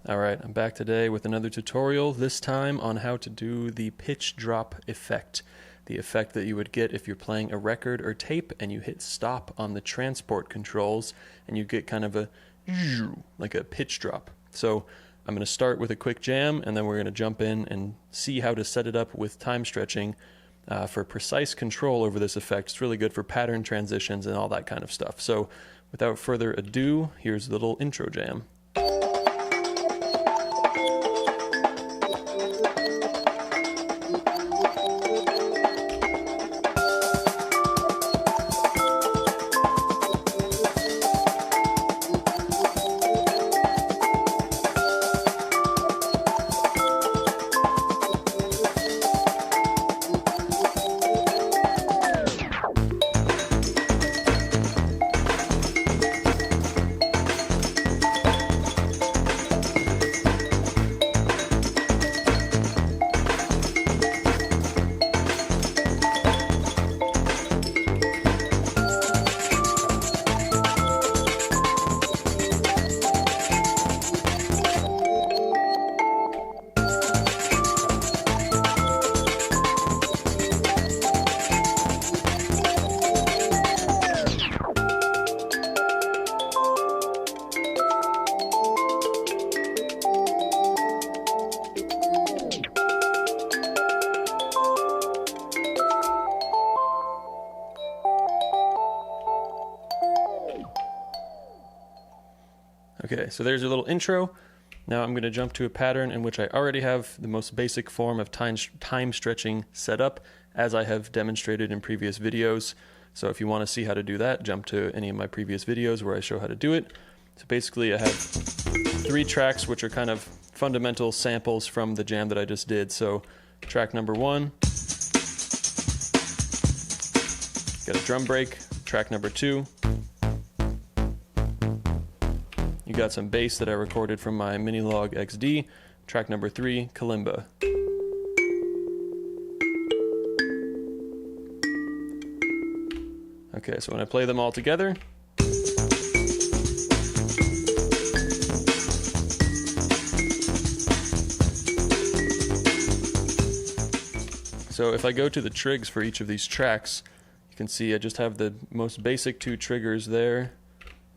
Alright, I'm back today with another tutorial, this time on how to do the pitch drop effect. The effect that you would get if you're playing a record or tape and you hit stop on the transport controls and you get kind of a like a pitch drop. So I'm going to start with a quick jam and then we're going to jump in and see how to set it up with time stretching for precise control over this effect. It's really good for pattern transitions and all that kind of stuff. So without further ado, here's the little intro jam. Okay, so there's your little intro. Now I'm going to jump to a pattern in which I already have the most basic form of time stretching set up, as I have demonstrated in previous videos. So if you want to see how to do that, jump to any of my previous videos where I show how to do it. So basically I have 3 tracks which are kind of fundamental samples from the jam that I just did. So track number 1, got a drum break. Track number 2, you got some bass that I recorded from my Minilog XD. Track number 3, kalimba. Okay, so when I play them all together, so if I go to the trigs for each of these tracks, you can see I just have the most basic 2 triggers there.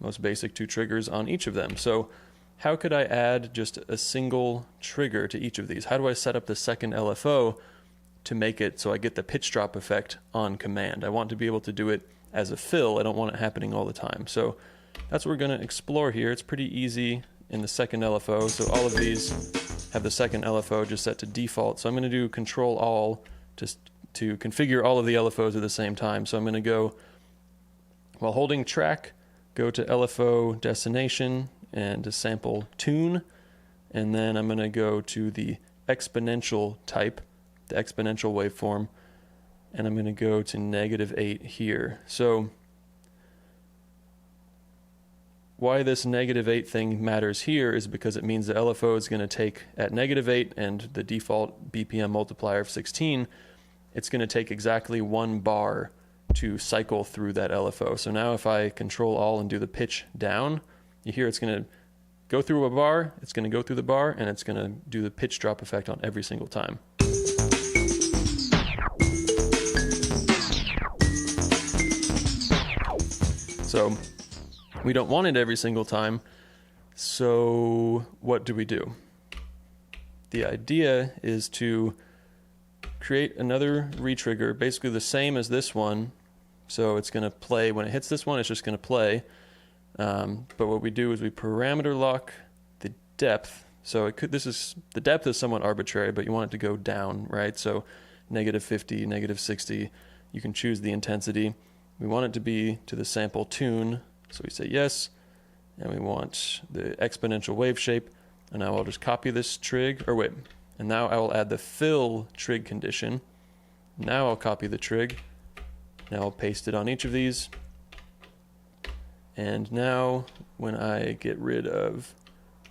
Most basic 2 triggers on each of them. So how could I add just a single trigger to each of these? How do I set up the second LFO to make it so I get the pitch drop effect on command? I want to be able to do it as a fill. I don't want it happening all the time. So that's what we're going to explore here. It's pretty easy in the second LFO. So all of these have the second LFO just set to default. So I'm going to do Control All just to configure all of the LFOs at the same time. So I'm going to go, while holding track, go to LFO destination and to sample tune, and then I'm going to go to the exponential type, the exponential waveform, and I'm going to go to -8 here. So why this -8 thing matters here is because it means the LFO is going to take at -8 and the default BPM multiplier of 16, it's going to take exactly 1 bar to cycle through that LFO. So now if I Control All and do the pitch down, you hear it's going to go through a bar, it's going to go through the bar, and it's going to do the pitch drop effect on every single time. So we don't want it every single time, so what do we do? The idea is to create another retrigger, basically the same as this one. So it's going to play, when it hits this one, it's just going to play. But what we do is we parameter lock the depth. So the depth is somewhat arbitrary, but you want it to go down, right? So -50, -60, you can choose the intensity. We want it to be to the sample tune. So we say yes, and we want the exponential wave shape. And now I'll just copy this trig, or wait, and now I will add the fill trig condition. Now I'll copy the trig. Now I'll paste it on each of these. And now when I get rid of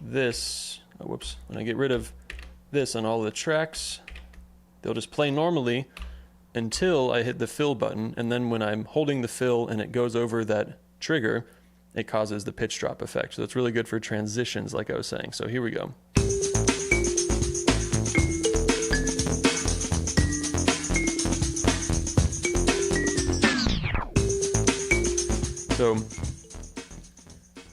this, when I get rid of this on all the tracks, they'll just play normally until I hit the fill button. And then when I'm holding the fill and it goes over that trigger, it causes the pitch drop effect. So it's really good for transitions, like I was saying. So here we go. So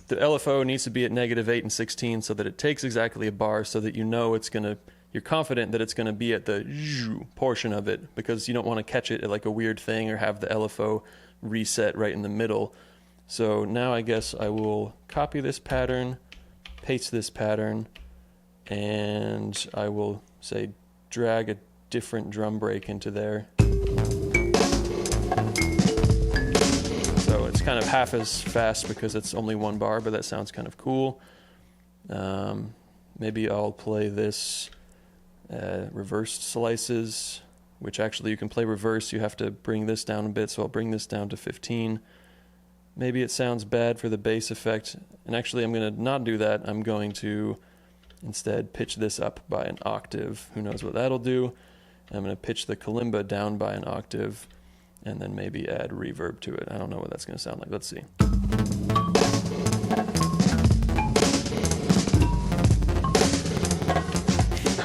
the LFO needs to be at -8 and 16 so that it takes exactly a bar, so that you know it's gonna, you're confident that it's gonna be at the portion of it, because you don't want to catch it at like a weird thing or have the LFO reset right in the middle. So now I guess I will copy this pattern, paste this pattern, and I will say drag a different drum break into there. So it's kind of half as fast because it's only one bar, but that sounds kind of cool. Maybe I'll play this reversed slices, which actually you can play reverse. You have to bring this down a bit, so I'll bring this down to 15. Maybe it sounds bad for the bass effect, and actually I'm going to not do that. I'm going to instead pitch this up by an octave. Who knows what that'll do? I'm going to pitch the kalimba down by an octave, and then maybe add reverb to it. I don't know what that's going to sound like. Let's see.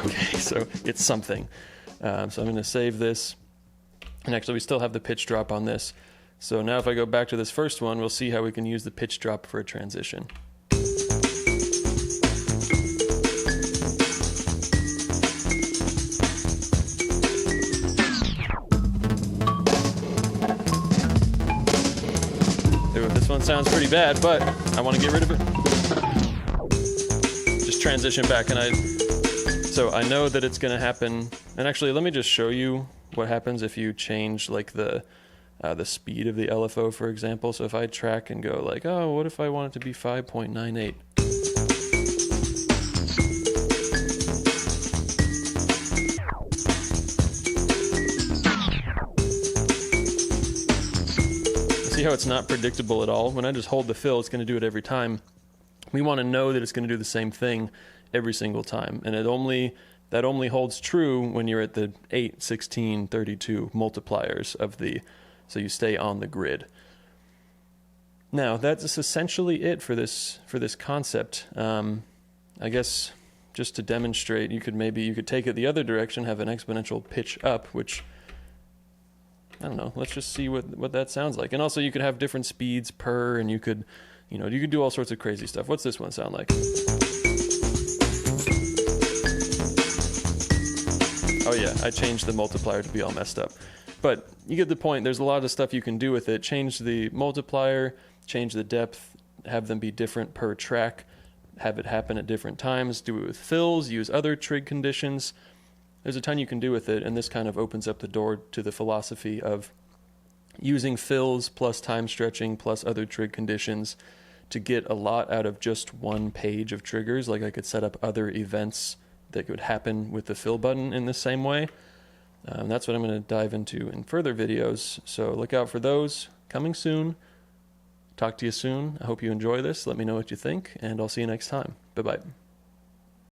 Okay, so it's something. So I'm going to save this. And actually, we still have the pitch drop on this. So now if I go back to this first one, we'll see how we can use the pitch drop for a transition. This one sounds pretty bad, but I want to get rid of it. Just transition back, so I know that it's going to happen. And actually, let me just show you what happens if you change like the speed of the LFO, for example. So if I track and go like, oh, what if I want it to be 5.98? See how it's not predictable at all? When I just hold the fill, it's going to do it every time. We want to know that it's going to do the same thing every single time. And that only holds true when you're at the 8, 16, 32 multipliers of the, so you stay on the grid. Now, that's essentially it for this concept. I guess just to demonstrate, you could take it the other direction, have an exponential pitch up, which, I don't know, let's just see what that sounds like. And also you could have different speeds per, and you could do all sorts of crazy stuff. What's this one sound like? Oh yeah, I changed the multiplier to be all messed up. But you get the point. There's a lot of stuff you can do with it. Change the multiplier, change the depth, have them be different per track, have it happen at different times, do it with fills, use other trig conditions. There's a ton you can do with it, and this kind of opens up the door to the philosophy of using fills plus time stretching plus other trig conditions to get a lot out of just one page of triggers. Like I could set up other events that could happen with the fill button in the same way. That's what I'm going to dive into in further videos, so look out for those coming soon. Talk to you soon. I hope you enjoy this. Let me know what you think, and I'll see you next time. Bye-bye.